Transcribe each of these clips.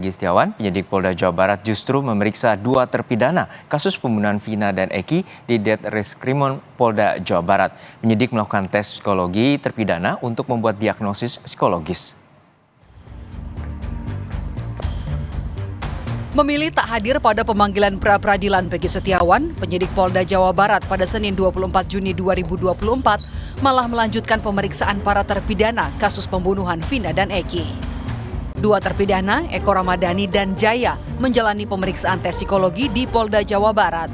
Peggy Setiawan, penyidik Polda Jawa Barat justru memeriksa 2 terpidana kasus pembunuhan Vina dan Eki di Ditreskrimum Polda Jawa Barat. Penyidik melakukan tes psikologi terpidana untuk membuat diagnosis psikologis. Memilih tak hadir pada pemanggilan pra-peradilan Peggy Setiawan, penyidik Polda Jawa Barat pada Senin 24 Juni 2024 malah melanjutkan pemeriksaan para terpidana kasus pembunuhan Vina dan Eki. 2 terpidana, Eko Ramadhani dan Jaya, menjalani pemeriksaan tes psikologi di Polda Jawa Barat.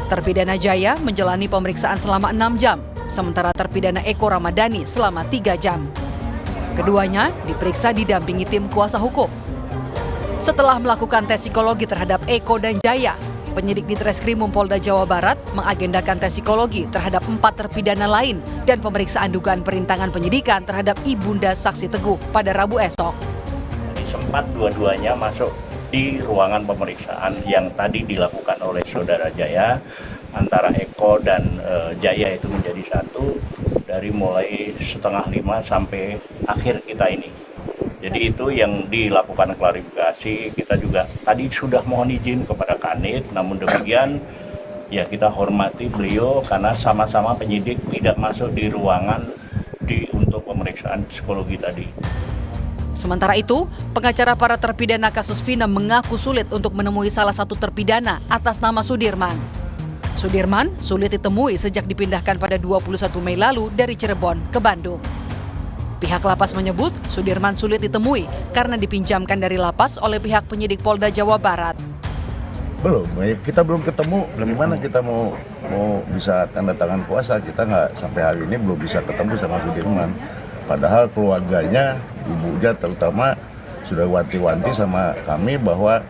Terpidana Jaya menjalani pemeriksaan selama 6 jam, sementara terpidana Eko Ramadhani selama 3 jam. Keduanya diperiksa didampingi tim kuasa hukum. Setelah melakukan tes psikologi terhadap Eko dan Jaya, penyidik Ditreskrimum Polda Jawa Barat mengagendakan tes psikologi terhadap 4 terpidana lain dan pemeriksaan dugaan perintangan penyidikan terhadap Ibunda Saksi Teguh pada Rabu esok. Sempat dua-duanya masuk di ruangan pemeriksaan yang tadi dilakukan oleh saudara Jaya, antara Eko dan Jaya itu menjadi satu dari mulai 4:30 sampai akhir kita ini. Jadi itu yang dilakukan klarifikasi. Kita juga tadi sudah mohon izin kepada Kanit, namun demikian ya kita hormati beliau karena sama-sama penyidik tidak masuk di ruangan untuk pemeriksaan psikologi tadi. Sementara itu, pengacara para terpidana kasus Vina mengaku sulit untuk menemui salah satu terpidana atas nama Sudirman. Sudirman sulit ditemui sejak dipindahkan pada 21 Mei lalu dari Cirebon ke Bandung. Pihak lapas menyebut Sudirman sulit ditemui karena dipinjamkan dari lapas oleh pihak penyidik Polda Jawa Barat. Belum, kita belum ketemu. Bagaimana kita mau bisa tanda tangan kuasa? Kita nggak sampai hari ini belum bisa ketemu sama Sudirman. Padahal keluarganya, ibunya terutama sudah wanti-wanti sama kami bahwa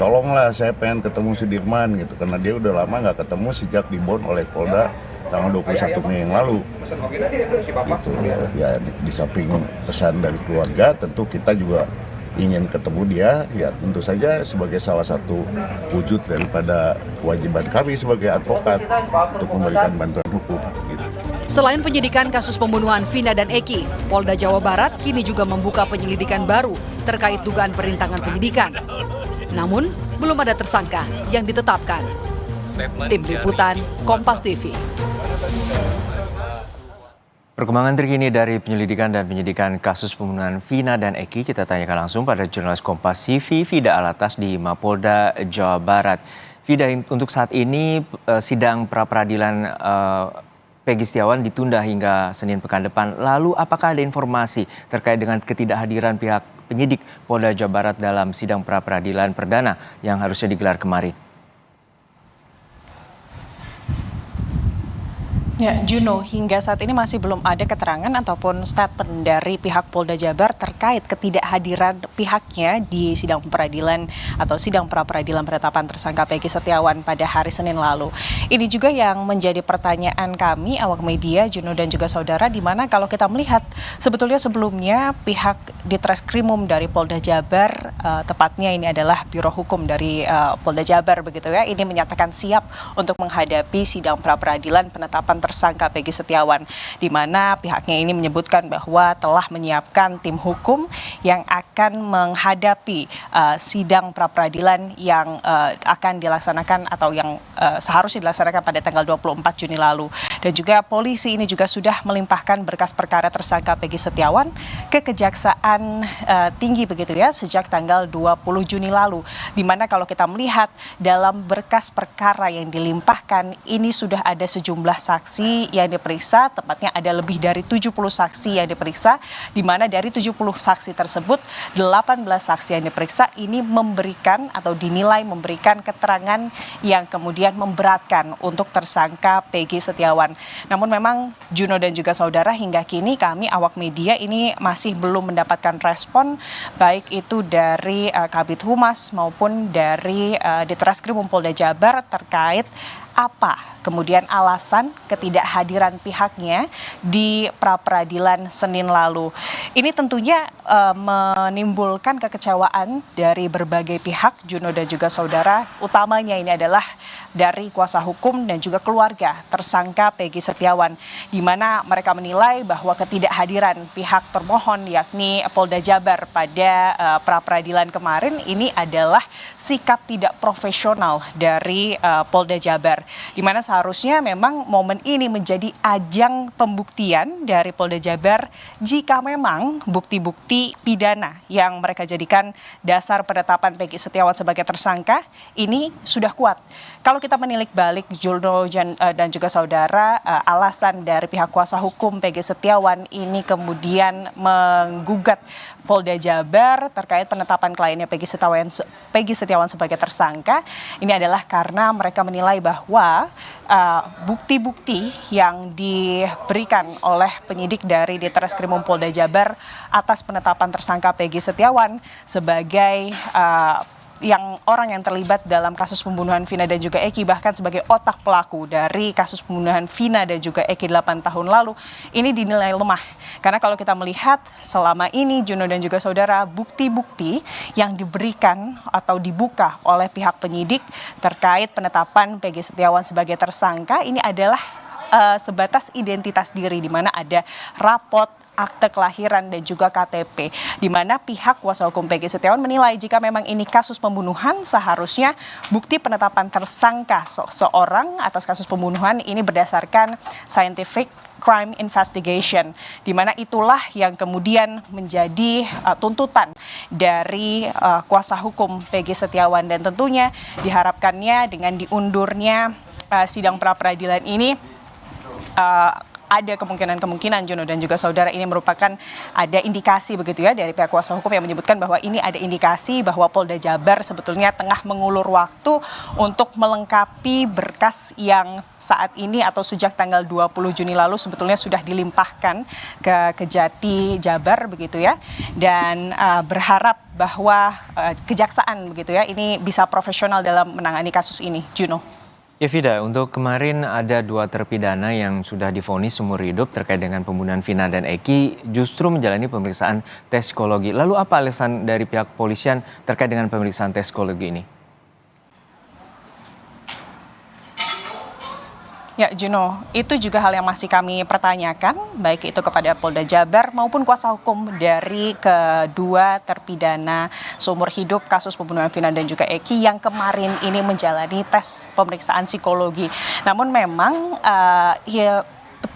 tolonglah saya pengen ketemu Sudirman gitu. Karena dia udah lama nggak ketemu sejak dibon oleh Polda tanggal 21 Mei yang lalu. Gitu, ya di samping pesan dari keluarga tentu kita juga ingin ketemu dia, ya tentu saja sebagai salah satu wujud daripada kewajiban kami sebagai advokat untuk memberikan bantuan hukum. Gitu. Selain penyidikan kasus pembunuhan Vina dan Eki, Polda Jawa Barat kini juga membuka penyelidikan baru terkait dugaan perintangan penyidikan. Namun, belum ada tersangka yang ditetapkan. Tim Liputan, Kompas TV. Perkembangan terkini dari penyelidikan dan penyidikan kasus pembunuhan Vina dan Eki kita tanyakan langsung pada jurnalis Kompas TV Vida Alatas di Mapolda Jawa Barat. Vida, untuk saat ini sidang pra-peradilan Peggy Setiawan ditunda hingga Senin pekan depan. Lalu apakah ada informasi terkait dengan ketidakhadiran pihak penyidik Polda Jawa Barat dalam sidang pra-peradilan perdana yang harusnya digelar kemarin? Ya, Juno, hingga saat ini masih belum ada keterangan ataupun statement dari pihak Polda Jabar terkait ketidakhadiran pihaknya di sidang peradilan atau sidang pra-peradilan penetapan tersangka Peggy Setiawan pada hari Senin lalu. Ini juga yang menjadi pertanyaan kami, awak media, Juno dan juga saudara, di mana kalau kita melihat sebetulnya sebelumnya pihak Ditreskrimum dari Polda Jabar, tepatnya ini adalah Biro Hukum dari Polda Jabar begitu ya, ini menyatakan siap untuk menghadapi sidang pra-peradilan penetapan tersangka Peggy Setiawan, di mana pihaknya ini menyebutkan bahwa telah menyiapkan tim hukum yang akan menghadapi sidang pra-peradilan yang akan dilaksanakan atau yang seharusnya dilaksanakan pada tanggal 24 Juni lalu. Dan juga polisi ini juga sudah melimpahkan berkas perkara tersangka Peggy Setiawan ke Kejaksaan Tinggi begitu ya sejak tanggal 20 Juni lalu, di mana kalau kita melihat dalam berkas perkara yang dilimpahkan ini sudah ada sejumlah saksi yang diperiksa, tepatnya ada lebih dari 70 saksi yang diperiksa, di mana dari 70 saksi tersebut 18 saksi yang diperiksa ini memberikan atau dinilai memberikan keterangan yang kemudian memberatkan untuk tersangka Peggy Setiawan. Namun memang Juno dan juga saudara, hingga kini kami awak media ini masih belum mendapatkan respon baik itu dari Kabid Humas maupun dari Ditreskrimum Polda Jabar terkait apa kemudian alasan ketidakhadiran pihaknya di pra-peradilan Senin lalu. Ini tentunya menimbulkan kekecewaan dari berbagai pihak, Juno dan juga saudara. Utamanya ini adalah dari kuasa hukum dan juga keluarga tersangka Peggy Setiawan, di mana mereka menilai bahwa ketidakhadiran pihak termohon yakni Polda Jabar pada pra-peradilan kemarin ini adalah sikap tidak profesional dari Polda Jabar, di mana seharusnya memang momen ini menjadi ajang pembuktian dari Polda Jabar jika memang bukti-bukti pidana yang mereka jadikan dasar penetapan Peggy Setiawan sebagai tersangka ini sudah kuat. Kalau kita menilik balik Juno dan juga saudara, alasan dari pihak kuasa hukum Peggy Setiawan ini kemudian menggugat Polda Jabar terkait penetapan kliennya Peggy Setiawan sebagai tersangka. Ini adalah karena mereka menilai bahwa bukti-bukti yang diberikan oleh penyidik dari Ditreskrimum Polda Jabar atas penetapan tersangka Peggy Setiawan sebagai orang yang terlibat dalam kasus pembunuhan Vina dan juga Eki, bahkan sebagai otak pelaku dari kasus pembunuhan Vina dan juga Eki 8 tahun lalu, ini dinilai lemah. Karena kalau kita melihat selama ini Juno dan juga saudara, bukti-bukti yang diberikan atau dibuka oleh pihak penyidik terkait penetapan Peggy Setiawan sebagai tersangka ini adalah sebatas identitas diri, di mana ada rapot, akte kelahiran dan juga KTP, di mana pihak kuasa hukum Peggy Setiawan menilai jika memang ini kasus pembunuhan, seharusnya bukti penetapan tersangka seorang atas kasus pembunuhan ini berdasarkan scientific crime investigation, di mana itulah yang kemudian menjadi tuntutan dari kuasa hukum Peggy Setiawan, dan tentunya diharapkannya dengan diundurnya sidang pra-peradilan ini ada kemungkinan Juno dan juga saudara, ini merupakan ada indikasi begitu ya dari pihak kuasa hukum yang menyebutkan bahwa ini ada indikasi bahwa Polda Jabar sebetulnya tengah mengulur waktu untuk melengkapi berkas yang saat ini atau sejak tanggal 20 Juni lalu sebetulnya sudah dilimpahkan ke Kejati Jabar begitu ya, dan berharap bahwa kejaksaan begitu ya ini bisa profesional dalam menangani kasus ini. Juno. Ya Vida, untuk kemarin ada 2 terpidana yang sudah divonis seumur hidup terkait dengan pembunuhan Vina dan Eki justru menjalani pemeriksaan tes psikologi. Lalu apa alasan dari pihak kepolisian terkait dengan pemeriksaan tes psikologi ini? Ya Juno, itu juga hal yang masih kami pertanyakan, baik itu kepada Polda Jabar maupun kuasa hukum dari kedua terpidana seumur hidup kasus pembunuhan Vina dan juga Eki yang kemarin ini menjalani tes pemeriksaan psikologi. Namun memang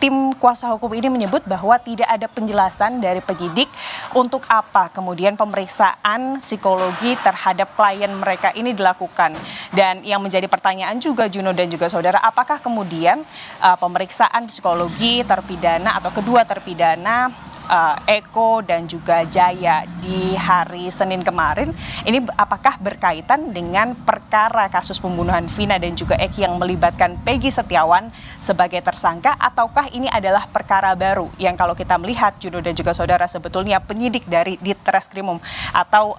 tim kuasa hukum ini menyebut bahwa tidak ada penjelasan dari penyidik untuk apa kemudian pemeriksaan psikologi terhadap klien mereka ini dilakukan. Dan yang menjadi pertanyaan juga Juno dan juga saudara, apakah kemudian pemeriksaan psikologi terpidana atau kedua terpidana Eko dan juga Jaya di hari Senin kemarin ini apakah berkaitan dengan perkara kasus pembunuhan Vina dan juga Eki yang melibatkan Peggy Setiawan sebagai tersangka, ataukah ini adalah perkara baru yang kalau kita melihat Juno dan juga saudara sebetulnya penyidik dari Ditreskrimum atau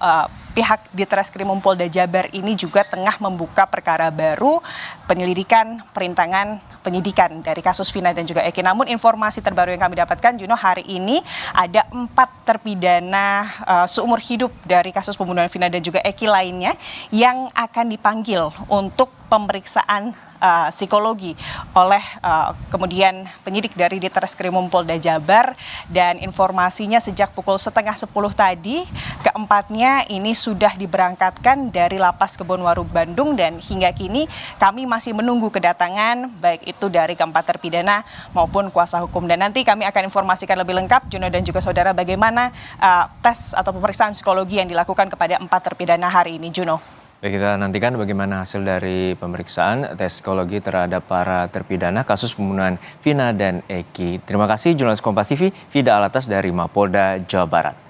pihak Ditreskrimum Polda Jabar ini juga tengah membuka perkara baru penyelidikan perintangan penyidikan dari kasus Vina dan juga Eki. Namun informasi terbaru yang kami dapatkan Juno, hari ini ada 4 terpidana seumur hidup dari kasus pembunuhan Vina dan juga Eki lainnya yang akan dipanggil untuk pemeriksaan psikologi oleh kemudian penyidik dari Ditreskrimum Polda Jabar, dan informasinya sejak pukul 9:30 tadi keempatnya ini sudah diberangkatkan dari Lapas Kebonwaru Bandung, dan hingga kini kami masih menunggu kedatangan baik itu dari keempat terpidana maupun kuasa hukum, dan nanti kami akan informasikan lebih lengkap Juno dan juga saudara bagaimana tes atau pemeriksaan psikologi yang dilakukan kepada 4 terpidana hari ini. Juno. Baik, kita nantikan bagaimana hasil dari pemeriksaan tes psikologi terhadap para terpidana kasus pembunuhan Vina dan Eki. Terima kasih jurnalis Kompas TV Vida Alatas dari Mapolda Jawa Barat.